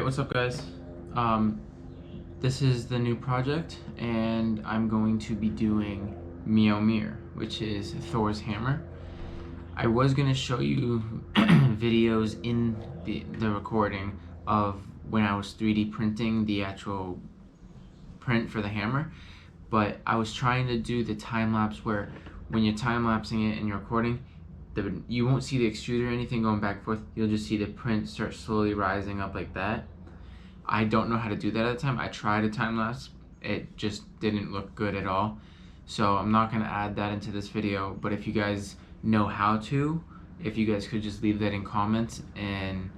what's up guys? This is the new project and I'm going to be doing Meow Mirror, which is Thors Hammer. I was going to show you videos in the recording of when I was 3D printing the actual print for the hammer, but I was trying to do the time-lapse where when you're time-lapsing it and you're recording, you won't see the extruder or anything going back and forth. You'll just see the print start slowly rising up like that. I don't know how to do that at the time. I tried a time lapse. It just didn't look good at all. So I'm not going to add that into this video, but if you guys know how to, if you guys could just leave that in comments and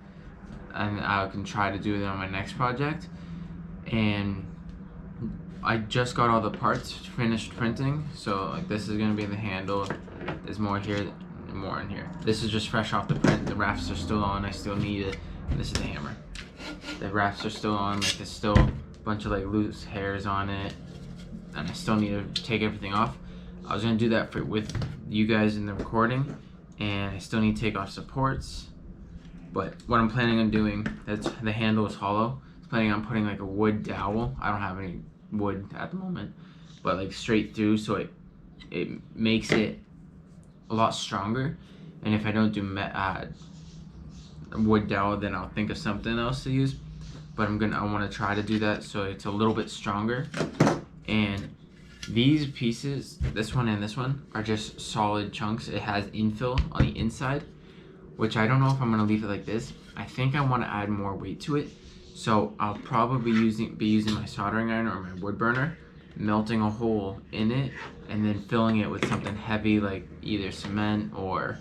I can try to do it on my next project. And I just got all the parts finished printing. So like this is going to be the handle. There's more here. More in here. This is just fresh off the print. The rafts are still on. I still need it. And this is the hammer. The rafts are still on. Like there's still a bunch of like loose hairs on it, and I still need to take everything off. I was gonna do that with you guys in the recording, and I still need to take off supports. But what I'm planning on doing, the handle is hollow. I'm planning on putting like a wood dowel. I don't have any wood at the moment, but like straight through, so it makes it a lot stronger. And if I don't do wood dowel, then I'll think of something else to use. But I want to try to do that so it's a little bit stronger. And these pieces, this one and this one, are just solid chunks. It has infill on the inside, which I don't know if I'm gonna leave it like this. I think I want to add more weight to it, so I'll probably be using my soldering iron or my wood burner, melting a hole in it and then filling it with something heavy like either cement, or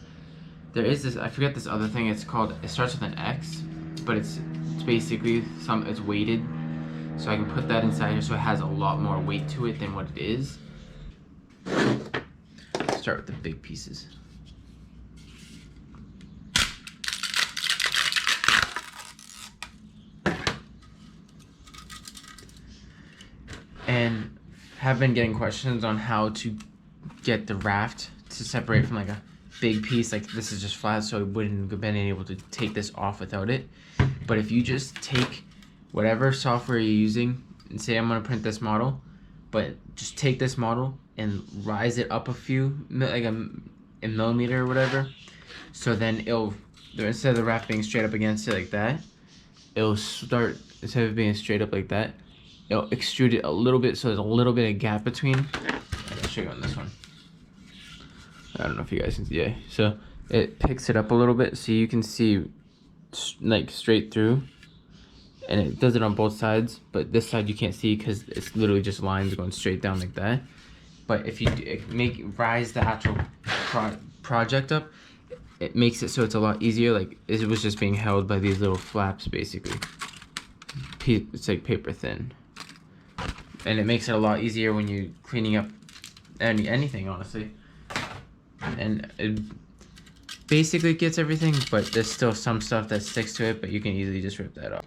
there is this, I forget this other thing, it starts with an X, but it's basically it's weighted, so I can put that inside here so it has a lot more weight to it than what it is. Start with the big pieces. And have been getting questions on how to get the raft to separate from like a big piece. Like this is just flat, so I wouldn't have been able to take this off without it. But if you just take whatever software you're using and say I'm gonna print this model, but just take this model and rise it up a few, like a millimeter or whatever, so then instead of the raft being straight up against it like that, it'll start, instead of being straight up like that, it'll extrude it a little bit, so there's a little bit of gap between. I'll show you on this one. I don't know if you guys can see. Yeah, so it picks it up a little bit, so you can see like straight through, and it does it on both sides. But this side you can't see because it's literally just lines going straight down like that. But if you rise the actual project up, it makes it so it's a lot easier. Like it was just being held by these little flaps basically. It's like paper thin. And it makes it a lot easier when you're cleaning up anything, honestly. And it basically gets everything, but there's still some stuff that sticks to it, but you can easily just rip that off.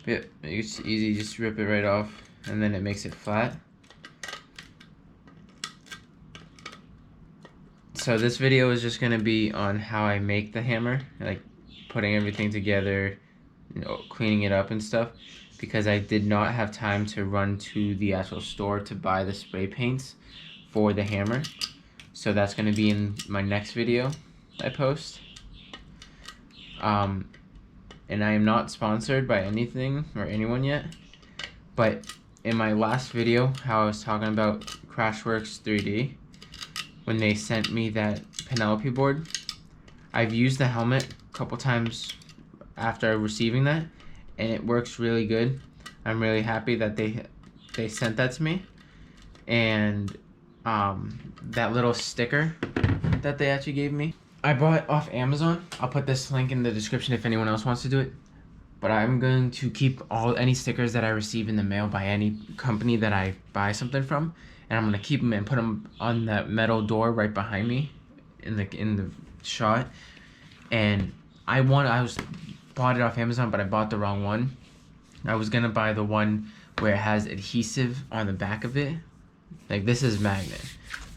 Yeah, it's easy, just rip it right off, and then it makes it flat. So this video is just gonna be on how I make the hammer, like putting everything together, cleaning it up and stuff, because I did not have time to run to the actual store to buy the spray paints for the hammer. So that's going to be in my next video I post. And I am not sponsored by anything or anyone yet, but in my last video, how I was talking about Crashworks 3D, when they sent me that Penelope board, I've used the helmet a couple times after receiving that, and it works really good. I'm really happy that they sent that to me. And that little sticker that they actually gave me, I bought off Amazon. I'll put this link in the description if anyone else wants to do it. But I'm going to keep any stickers that I receive in the mail by any company that I buy something from, and I'm gonna keep them and put them on that metal door right behind me in the shot. And I bought it off Amazon, but I bought the wrong one. I was gonna buy the one where it has adhesive on the back of it. Like this is magnet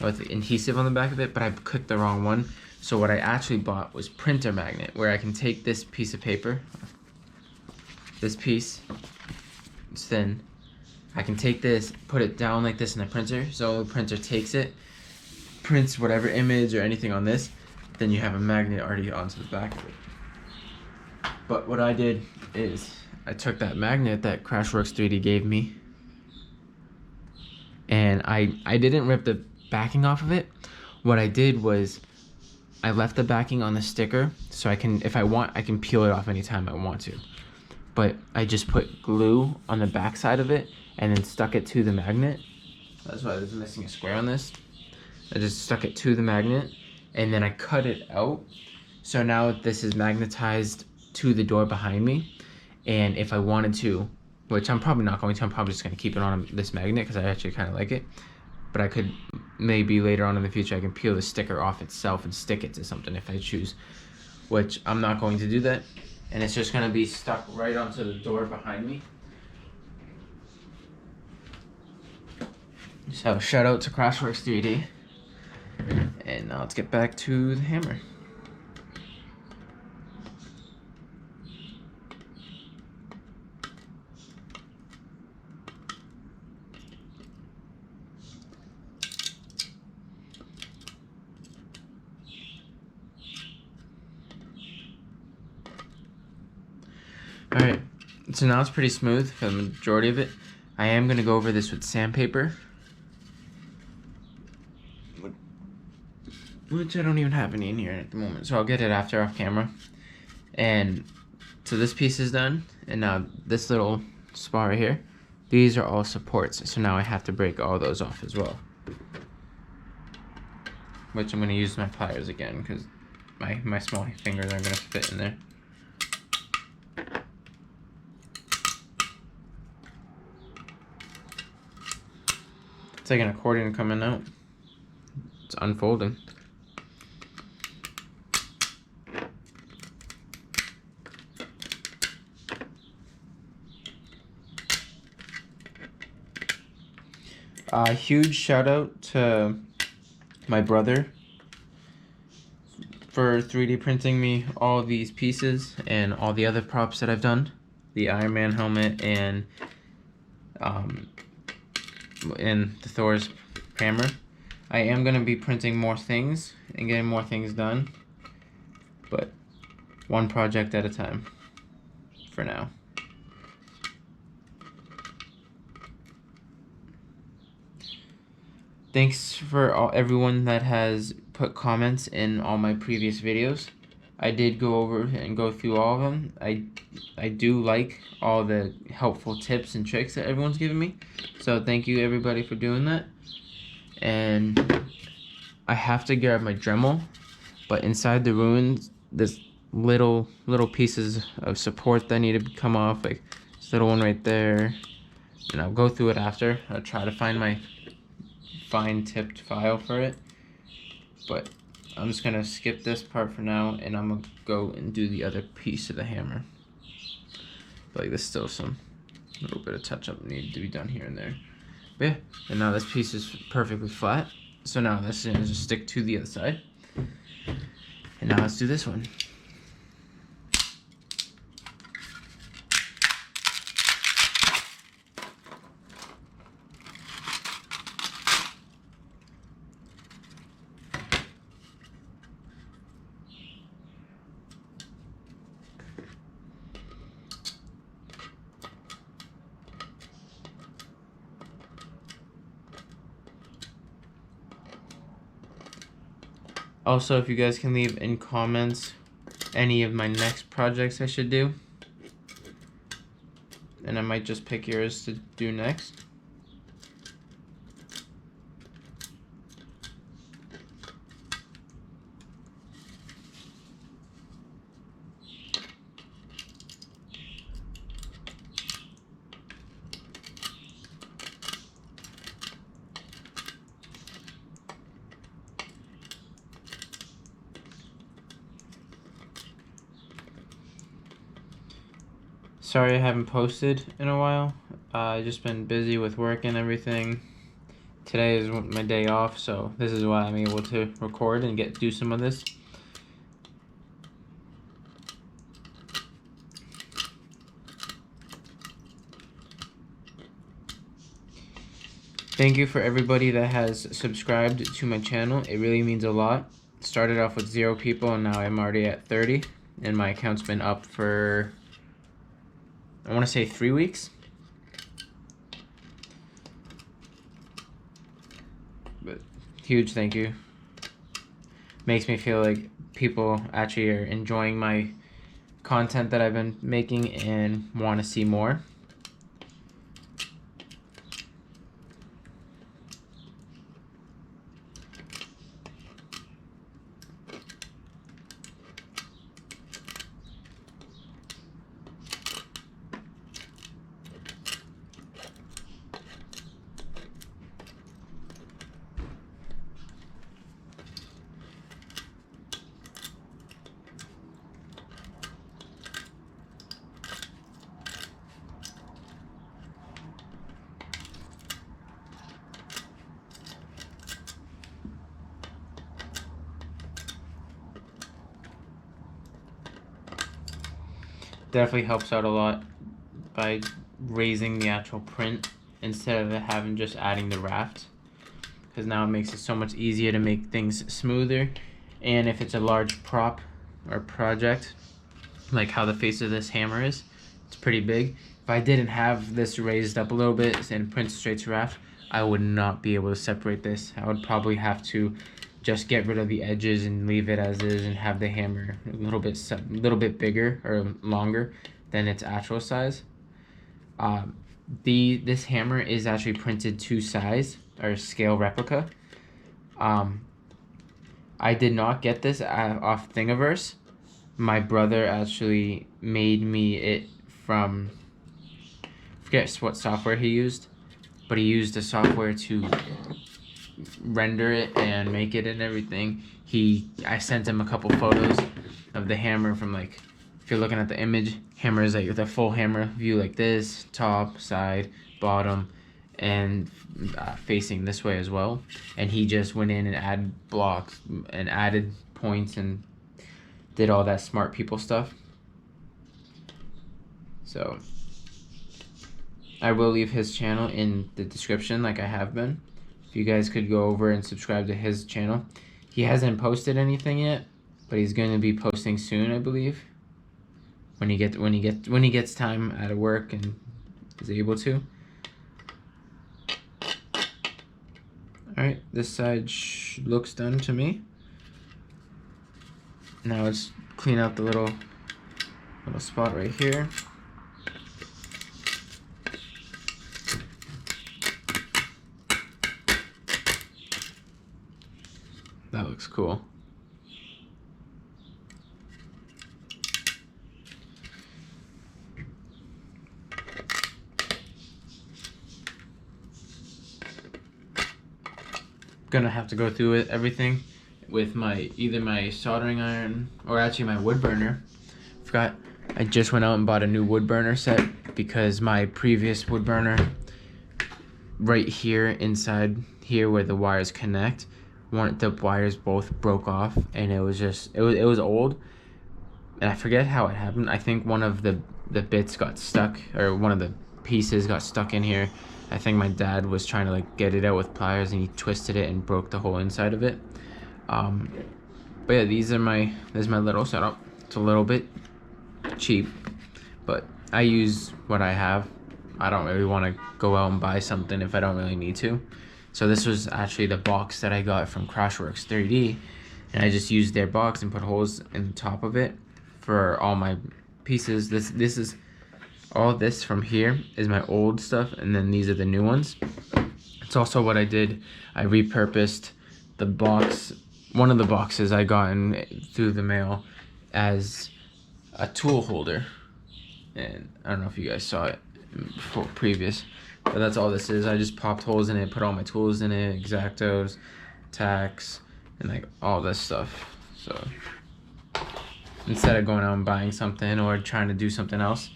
with adhesive on the back of it, but I clicked the wrong one. So what I actually bought was printer magnet, where I can take this piece of paper this piece, it's thin. I can take this, put it down like this in the printer, so the printer takes it, prints whatever image or anything on this, then you have a magnet already onto the back of it. But what I did is I took that magnet that Crashworks 3D gave me, and I didn't rip the backing off of it. What I did was I left the backing on the sticker, so I can, if I want, I can peel it off anytime I want to. But I just put glue on the back side of it and then stuck it to the magnet. That's why there's missing a square on this. I just stuck it to the magnet and then I cut it out. So now this is magnetized to the door behind me. And if I wanted to, which I'm probably not going to, I'm probably just gonna keep it on this magnet because I actually kind of like it. But I could, maybe later on in the future, I can peel the sticker off itself and stick it to something if I choose, which I'm not going to do that. And it's just gonna be stuck right onto the door behind me. So shout out to Crashworks 3D. And now let's get back to the hammer. Alright, so now it's pretty smooth for the majority of it. I am going to go over this with sandpaper, which I don't even have any in here at the moment, so I'll get it after off camera. And so this piece is done, and now this little spot right here, these are all supports, so now I have to break all those off as well. Which I'm going to use my pliers again, because my small fingers aren't going to fit in there. It's like an accordion coming out. It's unfolding. Huge shout out to my brother for 3D printing me all these pieces and all the other props that I've done. The Iron Man helmet and the Thors Hammer. I am going to be printing more things and getting more things done, but one project at a time for now. Thanks for everyone that has put comments in all my previous videos. I did go over and go through all of them. I do like all the helpful tips and tricks that everyone's given me. So thank you everybody for doing that. And I have to grab my Dremel, but inside the ruins there's little pieces of support that need to come off, like this little one right there. And I'll go through it after. I'll try to find my fine tipped file for it. But I'm just gonna skip this part for now, and I'm gonna go and do the other piece of the hammer. But like, there's still some little bit of touch up needed to be done here and there. But yeah, and now this piece is perfectly flat. So now this is gonna just stick to the other side. And now let's do this one. Also, if you guys can leave in comments any of my next projects I should do, and I might just pick yours to do next. Sorry I haven't posted in a while. I've just been busy with work and everything. Today is my day off, so this is why I'm able to record and do some of this. Thank you for everybody that has subscribed to my channel. It really means a lot. Started off with 0 people and now I'm already at 30. And my account's been up for, I want to say 3 weeks. But huge thank you. Makes me feel like people actually are enjoying my content that I've been making and want to see more. Definitely helps out a lot by raising the actual print instead of having just adding the raft, because now it makes it so much easier to make things smoother. And if it's a large prop or project, like how the face of this hammer is, it's pretty big. If I didn't have this raised up a little bit and print straight to raft, I would not be able to separate this. I would probably have to just get rid of the edges and leave it as is and have the hammer a little bit bigger or longer than its actual size. This hammer is actually printed to size or scale replica. I did not get this off Thingiverse. My brother actually made me it from, I forget what software he used, but he used the software to render it and make it and everything. I sent him a couple photos of the hammer from, like, if you're looking at the image, hammer is like the full hammer view like this, top, side, bottom, and facing this way as well. And he just went in and added blocks and added points and did all that smart people stuff. So I will leave his channel in the description like I have been. If you guys could go over and subscribe to his channel. He hasn't posted anything yet, but he's going to be posting soon, I believe. When he gets time out of work and is able to. All right, this side looks done to me. Now let's clean out the little spot right here. That looks cool. Gonna have to go through everything with either my soldering iron or actually my wood burner. Forgot I just went out and bought a new wood burner set because my previous wood burner right here inside here where the wires connect, the wires both broke off, and it was old, and I forget how it happened. I think one of the bits got stuck, or one of the pieces got stuck in here. I think my dad was trying to like get it out with pliers and he twisted it and broke the whole inside of it. But yeah, this is my little setup. It's a little bit cheap, but I use what I have. I don't really want to go out and buy something if I don't really need to. So this was actually the box that I got from Crashworks 3D, and I just used their box and put holes in the top of it for all my pieces. This is all this from here is my old stuff, and then these are the new ones. It's also what I did. I repurposed the box, one of the boxes I got through the mail, as a tool holder. And I don't know if you guys saw it before, previous, but that's all this is. I just popped holes in it, put all my tools in it, X-Actos, tacks, and like all this stuff. So instead of going out and buying something or trying to do something else.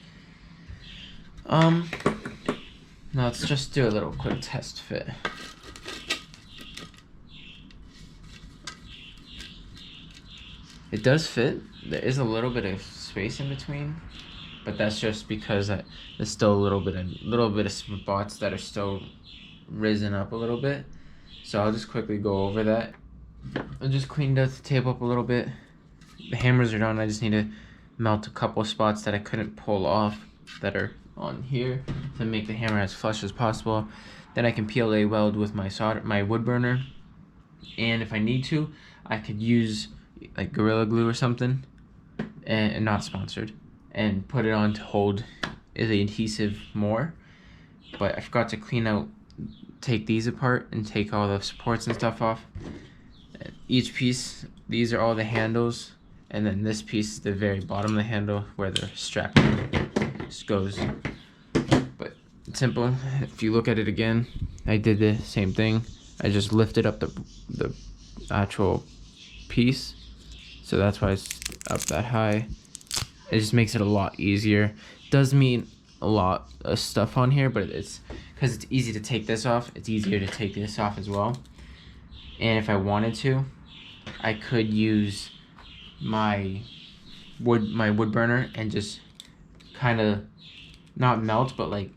Now let's just do a little quick test fit. It does fit. There is a little bit of space in between, but that's just because there's still a little bit of spots that are still risen up a little bit. So I'll just quickly go over that. I just cleaned out the table up a little bit. The hammers are done. I just need to melt a couple spots that I couldn't pull off that are on here to make the hammer as flush as possible. Then I can PLA weld with my wood burner, and if I need to, I could use like Gorilla Glue or something, and not sponsored, and put it on to hold the adhesive more. But I forgot to take these apart and take all the supports and stuff off. Each piece, these are all the handles, and then this piece is the very bottom of the handle where the strap just goes. But it's simple. If you look at it again, I did the same thing. I just lifted up the actual piece, so that's why it's up that high. It just makes it a lot easier. Does mean a lot of stuff on here, but it's because it's easy to take this off, it's easier to take this off as well. And if I wanted to, I could use my wood burner and just kind of not melt, but like,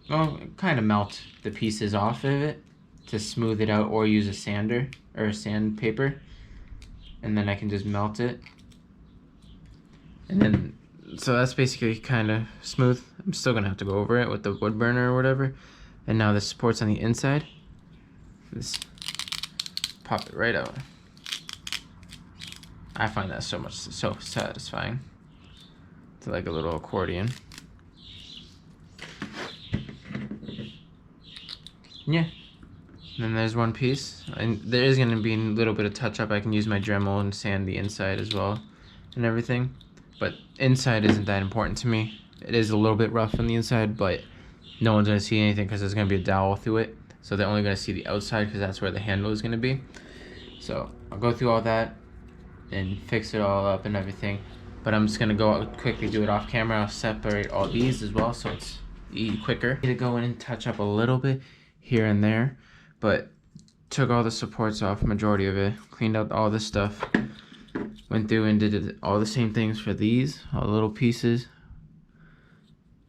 well, kind of melt the pieces off of it to smooth it out, or use a sander or a sandpaper, and then I can just melt it. And then, so that's basically kind of smooth. I'm still gonna have to go over it with the wood burner or whatever. And now the support's on the inside. Just pop it right out. I find that so satisfying. It's like a little accordion. Yeah. And then there's one piece, and there is going to be a little bit of touch up. I can use my Dremel and sand the inside as well and everything, but inside isn't that important to me. It is a little bit rough on the inside, but no one's going to see anything because there's going to be a dowel through it, so they're only going to see the outside because that's where the handle is going to be. So I'll go through all that and fix it all up and everything, but I'm just going to go out quickly, do it off camera. I'll separate all these as well so it's quicker. I'm going to go in and touch up a little bit here and there, but took all the supports off, majority of it, cleaned out all this stuff, went through and did all the same things for these, all the little pieces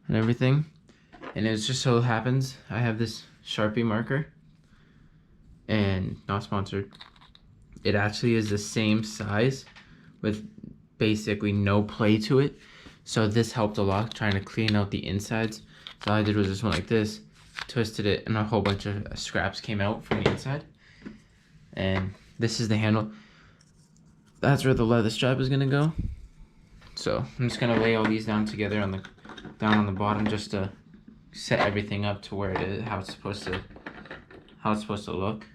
and everything. And it just so happens I have this Sharpie marker, and not sponsored. It actually is the same size with basically no play to it, so this helped a lot trying to clean out the insides. So all I did was just went like this, twisted it, and a whole bunch of scraps came out from the inside. And this is the handle. That's where the leather strap is gonna go. So I'm just gonna lay all these down together down on the bottom, just to set everything up to where it is, how it's supposed to look.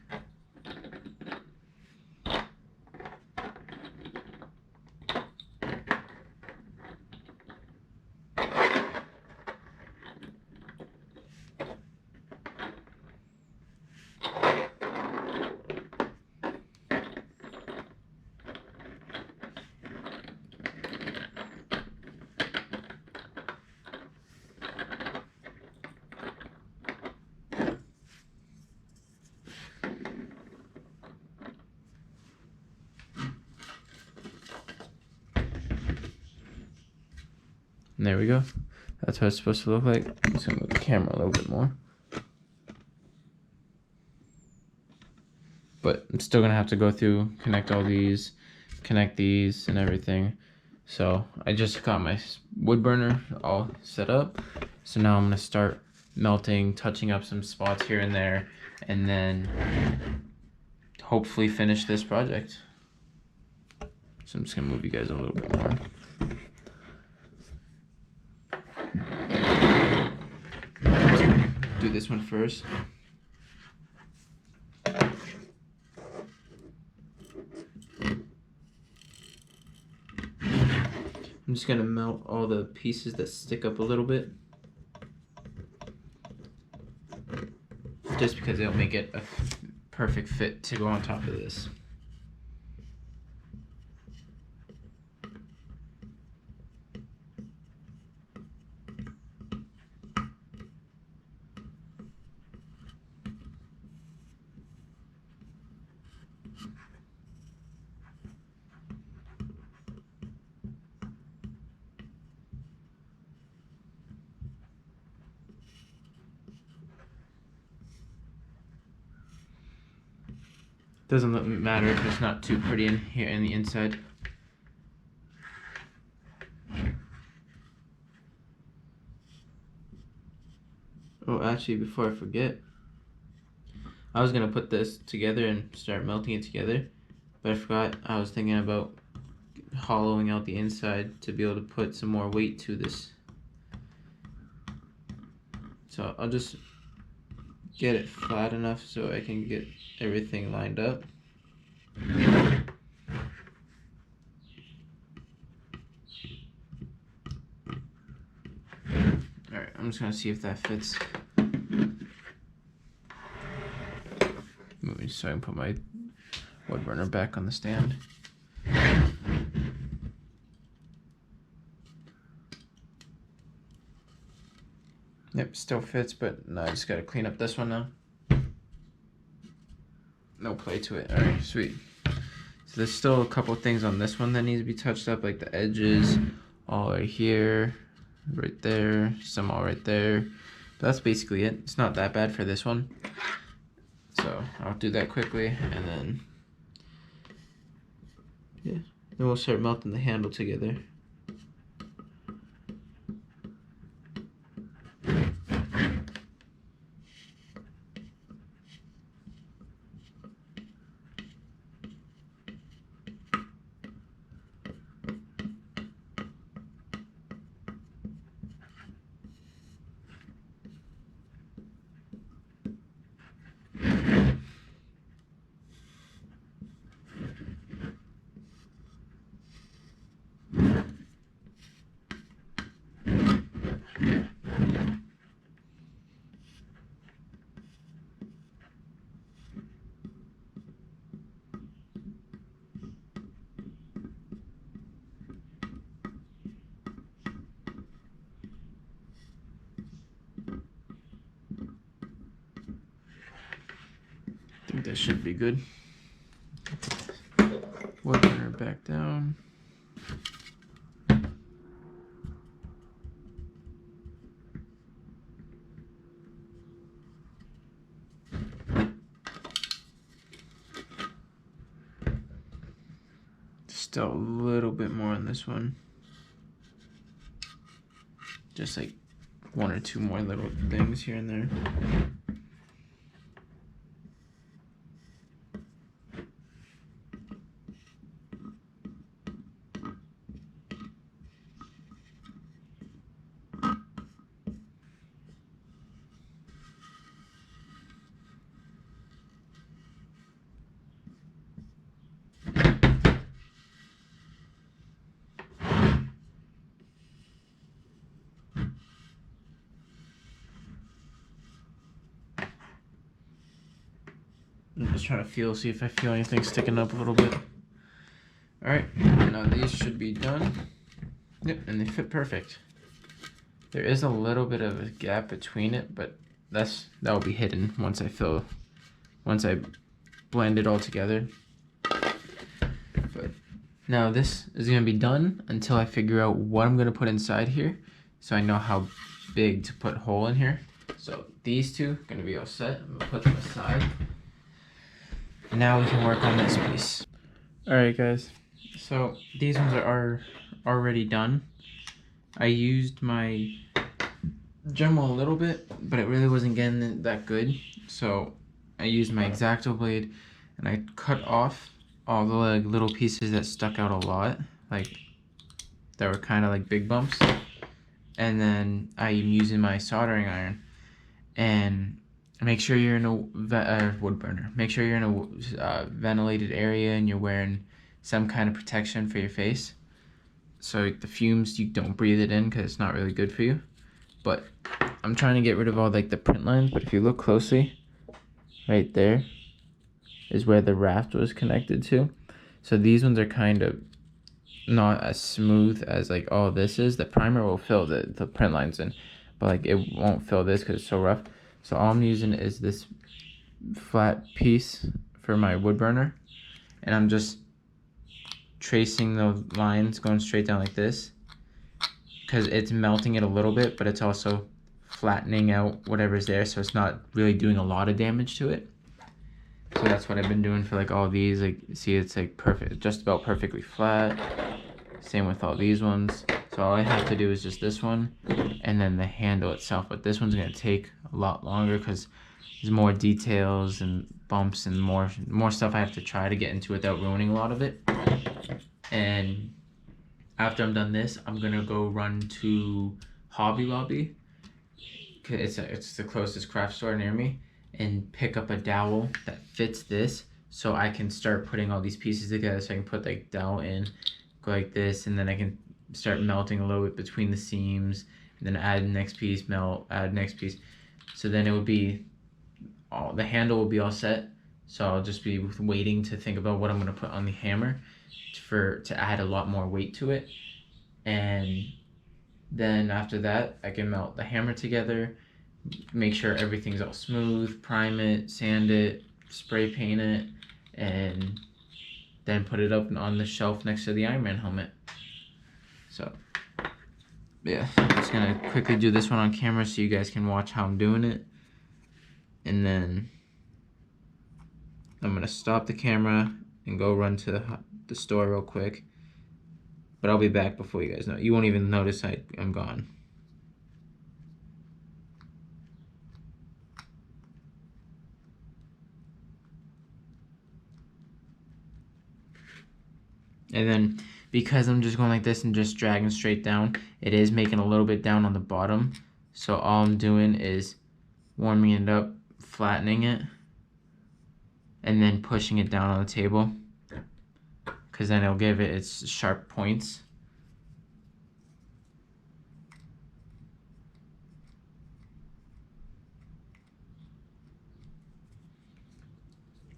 And there we go. That's what it's supposed to look like. I'm just gonna move the camera a little bit more. But I'm still gonna have to go through, connect all these, connect these and everything. So I just got my wood burner all set up. So now I'm gonna start melting, touching up some spots here and there, and then hopefully finish this project. So I'm just gonna move you guys a little bit more. Do this one first. I'm just gonna melt all the pieces that stick up a little bit, just because it'll make it a perfect fit to go on top of this. Doesn't matter if it's not too pretty in here in the inside. Oh, actually, before I forget, I was gonna put this together and start melting it together, but I forgot I was thinking about hollowing out the inside to be able to put some more weight to this. So I'll just get it flat enough so I can get everything lined up. Alright, I'm just gonna see if that fits. Moving so I can put my wood burner back on the stand. Yep, still fits, but no, I just gotta clean up this one now. No play to it. Alright, sweet. So there's still a couple things on this one that needs to be touched up, like the edges, all right here, right there, some all right there. But that's basically it. It's not that bad for this one. So I'll do that quickly, and then yeah, then we'll start melting the handle together. I think that should be good. Wood burner back down. Still a little bit more on this one. Just like one or two more little things here and there. I'm just trying to see if I feel anything sticking up a little bit. Alright, now these should be done. Yep, and they fit perfect. There is a little bit of a gap between it, but that will be hidden once I blend it all together. But now this is gonna be done until I figure out what I'm gonna put inside here, so I know how big to put a hole in here. So these two are gonna be all set. I'm gonna put them aside. Now we can work on this piece. Alright guys, so these ones are already done. I used my Dremel a little bit, but it really wasn't getting that good. So I used my X-Acto blade and I cut off all the little pieces that stuck out a lot, like that were kind of like big bumps. And then I'm using my soldering iron, and make sure you're in a wood burner. Make sure you're in a ventilated area and you're wearing some kind of protection for your face. So the fumes, you don't breathe it in because it's not really good for you. But I'm trying to get rid of all like the print lines, but if you look closely, right there is where the raft was connected to. So these ones are kind of not as smooth as like all this is. The primer will fill the print lines in, but like it won't fill this because it's so rough. So all I'm using is this flat piece for my wood burner, and I'm just tracing the lines going straight down like this because it's melting it a little bit, but it's also flattening out whatever's there, so it's not really doing a lot of damage to it. So that's what I've been doing for like all these. Like, see, it's like perfect, just about perfectly flat. Same with all these ones. So all I have to do is just this one and then the handle itself. But this one's gonna take a lot longer because there's more details and bumps and more stuff I have to try to get into without ruining a lot of it. And after I'm done this, I'm gonna go run to Hobby Lobby. It's the closest craft store near me, and pick up a dowel that fits this, so I can start putting all these pieces together. So I can put like dowel in, go like this, and then I can start melting a little bit between the seams, and then add next piece, melt, add next piece. So then it would be all, the handle will be all set. So I'll just be waiting to think about what I'm gonna put on the hammer to add a lot more weight to it. And then after that, I can melt the hammer together, make sure everything's all smooth, prime it, sand it, spray paint it, and then put it up on the shelf next to the Iron Man helmet. So yeah, I'm just gonna quickly do this one on camera so you guys can watch how I'm doing it. And then I'm gonna stop the camera and go run to the store real quick. But I'll be back before you guys know. You won't even notice I'm gone. And then because I'm just going like this and just dragging straight down, it is making a little bit down on the bottom. So all I'm doing is warming it up, flattening it, and then pushing it down on the table, because then it'll give it its sharp points.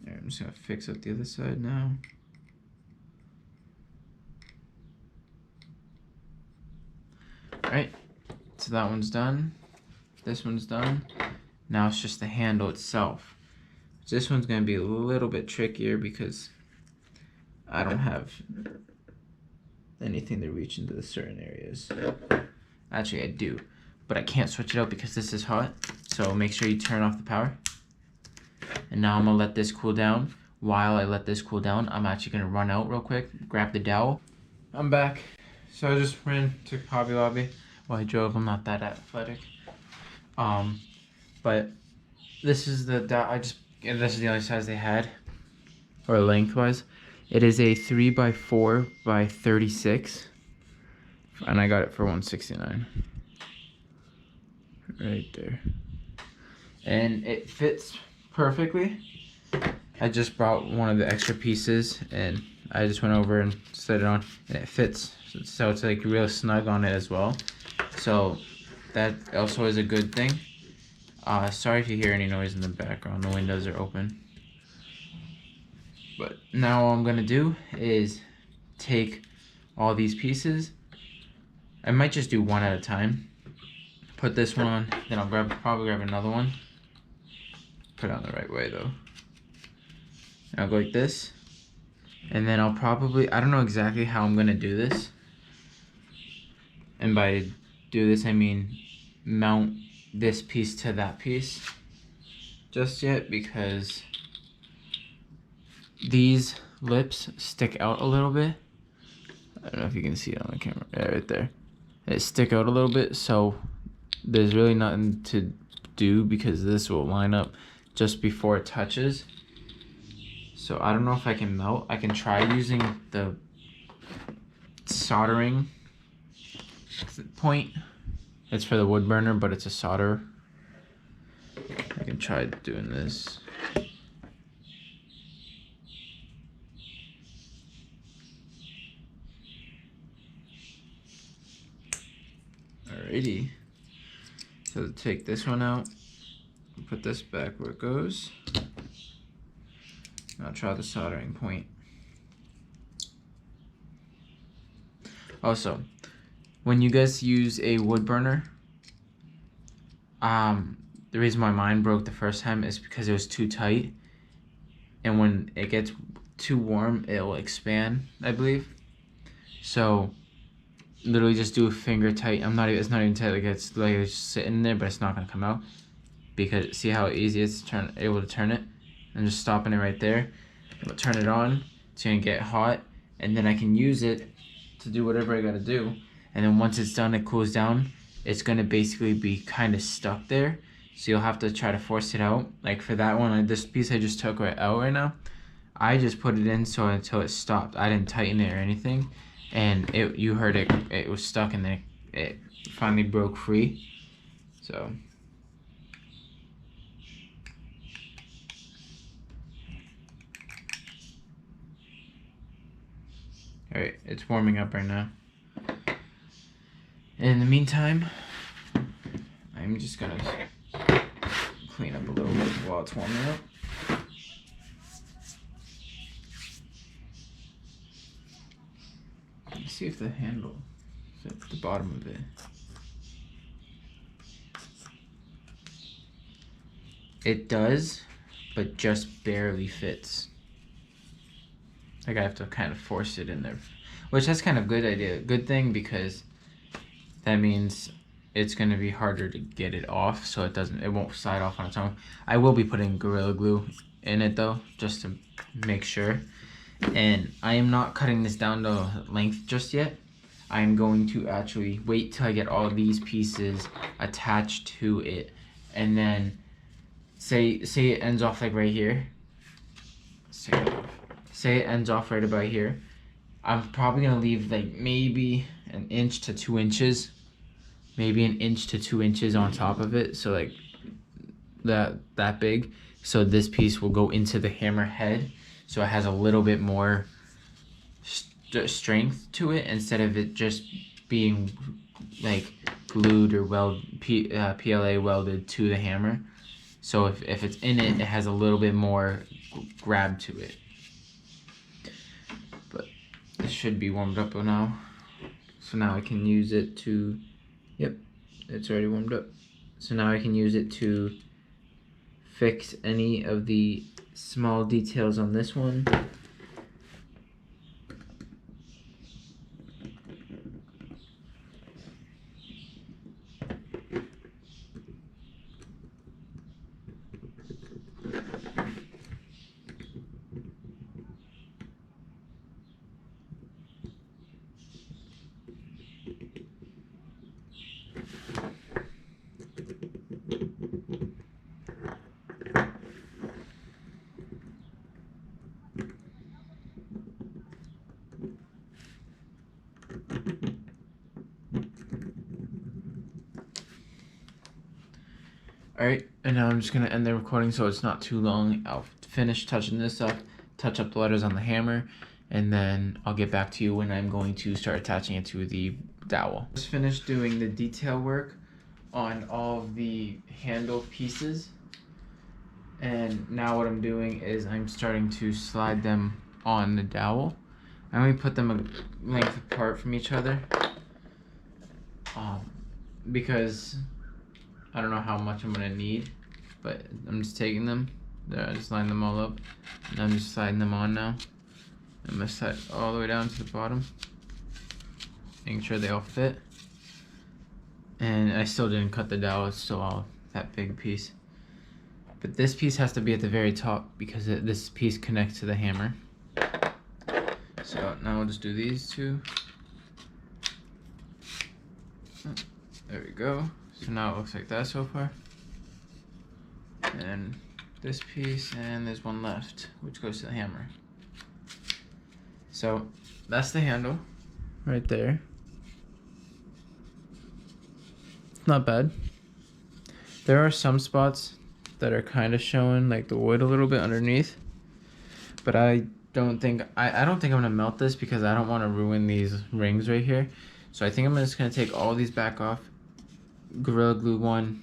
I'm just gonna fix up the other side now. Alright, so that one's done. This one's done. Now it's just the handle itself. This one's gonna be a little bit trickier because I don't have anything to reach into the certain areas. Actually, I do, but I can't switch it out because this is hot. So make sure you turn off the power. And now I'm gonna let this cool down. While I let this cool down, I'm actually gonna run out real quick, grab the dowel. I'm back. So I just ran to Hobby Lobby while I drove. I'm not that athletic. But this is the dowel. This is the only size they had, or lengthwise. It is a 3x4 by 36, and I got it for $169. Right there, and it fits perfectly. I just brought one of the extra pieces, and I just went over and slid it on, and it fits. So it's like real snug on it as well. So that also is a good thing. Sorry if you hear any noise in the background. The windows are open. But now all I'm gonna do is take all these pieces. I might just do one at a time. Put this one on, then I'll probably grab another one. Put it on the right way though. And I'll go like this. And then I'll probably, I don't know exactly how I'm gonna do this. And by do this, I mean mount this piece to that piece just yet, because these lips stick out a little bit. I don't know if you can see it on the camera. Yeah, right there. They stick out a little bit, so there's really nothing to do because this will line up just before it touches. So I don't know if I can melt. I can try using the soldering point. It's for the wood burner, but it's a solder. I can try doing this. Alrighty. So take this one out, put this back where it goes. I'll try the soldering point. Also, when you guys use a wood burner, the reason why mine broke the first time is because it was too tight, and when it gets too warm, it'll expand, I believe. So literally just do a finger tight. It's not even tight, like it's just sitting there, but it's not gonna come out, because see how easy it's able to turn it. I'm just stopping it right there. I'm gonna turn it on. It's gonna get hot, and then I can use it to do whatever I gotta do. And then once it's done, it cools down. It's gonna basically be kind of stuck there, so you'll have to try to force it out. Like for that one, this piece I just took out right now, I just put it in so until it stopped. I didn't tighten it or anything, and you heard it was stuck, and then it finally broke free. So all right, it's warming up right now. In the meantime, I'm just gonna clean up a little bit while it's warming up. Let's see if the handle is at the bottom of it. It does, but just barely fits. Like I have to kind of force it in there, which that's kind of good thing, because that means it's going to be harder to get it off, so it won't slide off on its own. I will be putting Gorilla Glue in it though, just to make sure. And I am not cutting this down to length just yet. I am going to actually wait till I get all these pieces attached to it, and then say it ends off like right here. Say it ends off right about here. I'm probably gonna leave like maybe an inch to 2 inches, maybe an inch to 2 inches on top of it, so like that big. So this piece will go into the hammer head, so it has a little bit more strength to it, instead of it just being like glued or PLA welded to the hammer. So if it's in it, it has a little bit more grab to it. But it should be warmed up now. So now I can use it to, yep, it's already warmed up. So now I can use it to fix any of the small details on this one. Alright, and now I'm just going to end the recording so it's not too long. I'll finish touching this up, touch up the letters on the hammer, and then I'll get back to you when I'm going to start attaching it to the dowel. Just finished doing the detail work on all of the handle pieces, and now what I'm doing is I'm starting to slide them on the dowel. I'm going to put them a length apart from each other, because I don't know how much I'm gonna need, but I'm just taking them. There, I just line them all up, and I'm just sliding them on now. I'm gonna slide all the way down to the bottom, making sure they all fit. And I still didn't cut the dowel; it's still all that big piece. But this piece has to be at the very top because this piece connects to the hammer. So now we'll just do these two. There we go. So now it looks like that so far. And this piece, and there's one left, which goes to the hammer. So that's the handle right there. Not bad. There are some spots that are kind of showing like the wood a little bit underneath, but I don't think I'm gonna melt this because I don't want to ruin these rings right here. So I think I'm just gonna take all these back off, Gorilla Glue one,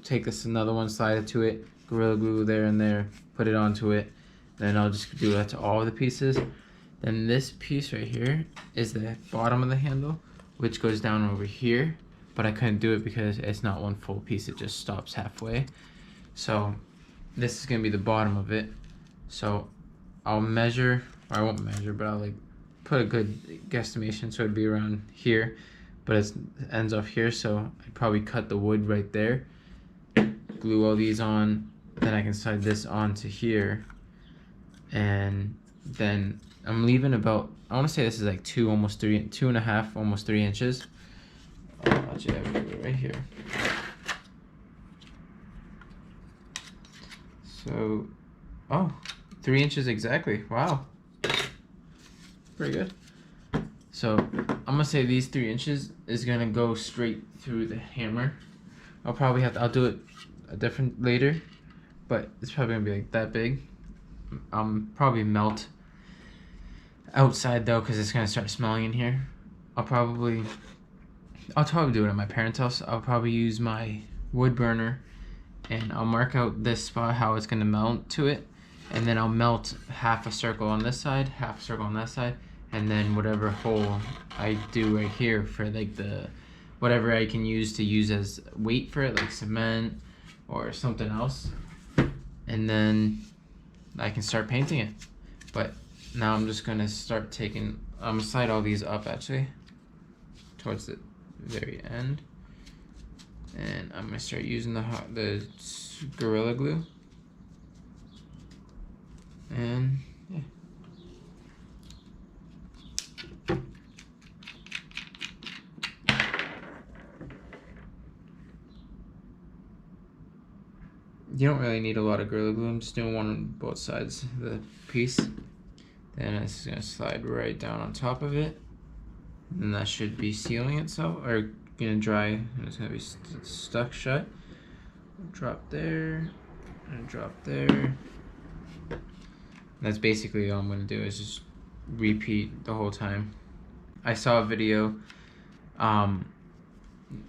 take this another one, slide it to it, Gorilla Glue there and there, put it onto it. Then I'll just do that to all of the pieces. Then this piece right here is the bottom of the handle, which goes down over here, but I couldn't do it because it's not one full piece, it just stops halfway. So this is gonna be the bottom of it. So I'll measure, or I won't measure, but I'll like put a good guesstimation, so it'd be around here, but it ends off here, so I'd probably cut the wood right there, glue all these on, then I can slide this onto here, and then I'm leaving about, I want to say this is like 2.5, almost 3 inches. Actually, I have it right here. So, 3 inches exactly. Wow, pretty good. So I'm gonna say these 3 inches is gonna go straight through the hammer. I'll do it a different later, but it's probably gonna be like that big. Probably melt outside though, because it's gonna start smelling in here. I'll probably do it at my parents' house. I'll probably use my wood burner, and I'll mark out this spot how it's gonna melt to it, and then I'll melt half a circle on this side, half a circle on that side, and then whatever hole I do right here for like whatever I can use as weight for it, like cement or something else, and then I can start painting it. But now I'm just gonna start I'm gonna slide all these up actually towards the very end, and I'm gonna start using the Gorilla Glue, and yeah. You don't really need a lot of Gorilla Glue. I'm just doing one on both sides of the piece. Then it's gonna slide right down on top of it, and that should be sealing itself, or gonna dry, and it's gonna be stuck shut. Drop there, and drop there. That's basically all I'm gonna do, is just repeat the whole time. I saw a video,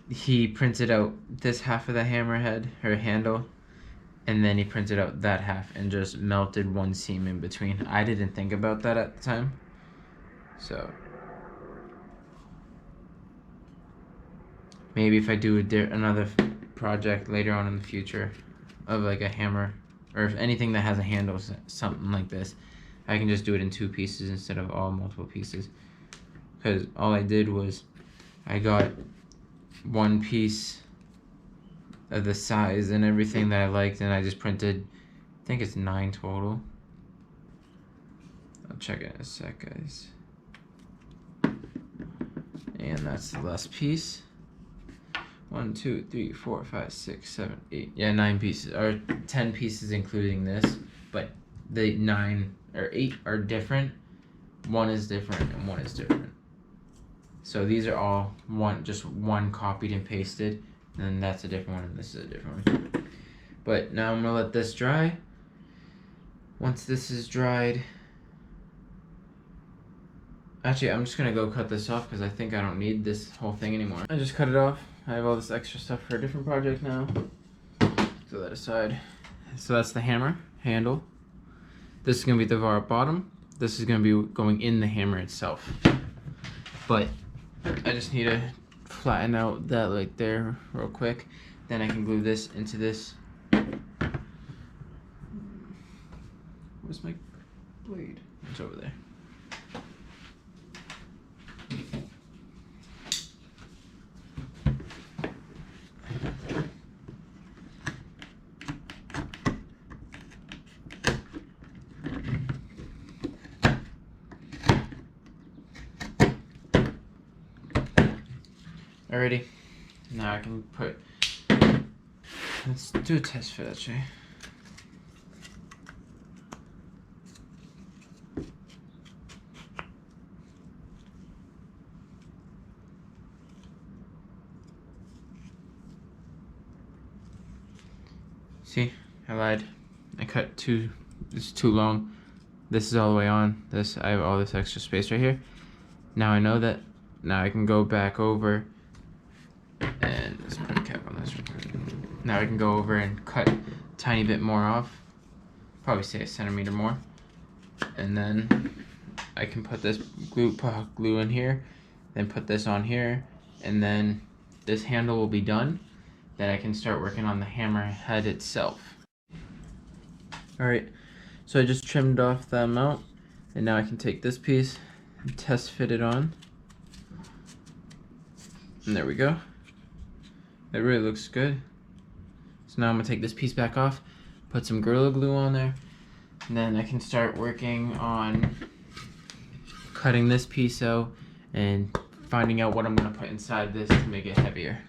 he printed out this half of the hammerhead, or handle, and then he printed out that half and just melted one seam in between. I didn't think about that at the time, so maybe if I do another project later on in the future of like a hammer, or if anything that has a handle, something like this, I can just do it in 2 pieces instead of all multiple pieces. Because all I did was I got one piece of the size and everything that I liked, and I just printed, I think it's 9 total. I'll check it in a sec, guys. And that's the last piece. 1, 2, 3, 4, 5, 6, 7, 8. Yeah, 9 pieces, or 10 pieces including this, but the 9 or 8 are different. One is different and one is different. So these are all just one copied and pasted, and then that's a different one, and this is a different one. But now I'm gonna let this dry. Once this is dried, actually I'm just gonna go cut this off because I think I don't need this whole thing anymore. I just cut it off. I have all this extra stuff for a different project now. Throw that aside. So that's the hammer handle. This is gonna be the bottom. This is gonna be going in the hammer itself. But I just need to flatten out that like there real quick. Then I can glue this into this. Where's my blade? It's over there. Alrighty, now I can let's do a test fit actually. See, I lied. I cut it's too long. This is all the way on. I have all this extra space right here. Now I know that. Now I can go back over and let's put a cap on this real quick. Now I can go over and cut a tiny bit more off. Probably say 1 centimeter more. And then I can put this glue in here, then put this on here, and then this handle will be done. Then I can start working on the hammer head itself. Alright, so I just trimmed off that amount, and now I can take this piece and test fit it on. And there we go. It really looks good. So now I'm gonna take this piece back off, put some Gorilla Glue on there, and then I can start working on cutting this piece out and finding out what I'm going to put inside this to make it heavier.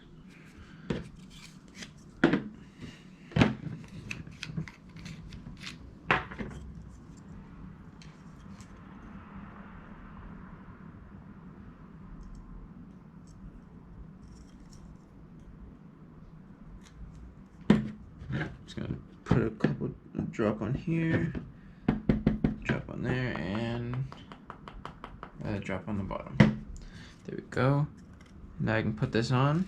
Just going to put a drop on here, drop on there, and a drop on the bottom. There we go. Now I can put this on.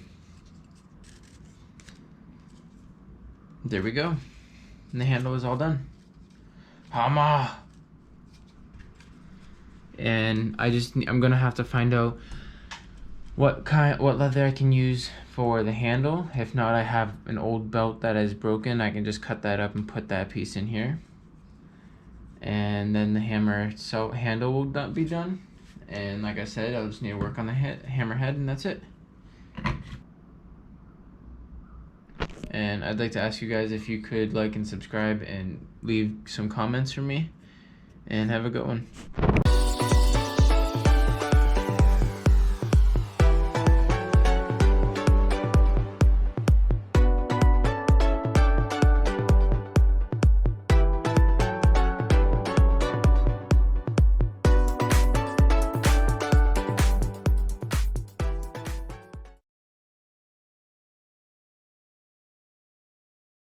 There we go. And the handle is all done. Hammer! And I'm gonna have to find out what leather I can use for the handle. If not, I have an old belt that is broken. I can just cut that up and put that piece in here. And then the handle will be done. And like I said, I'll just need to work on the hammer head, and that's it. And I'd like to ask you guys if you could like and subscribe and leave some comments for me. And have a good one.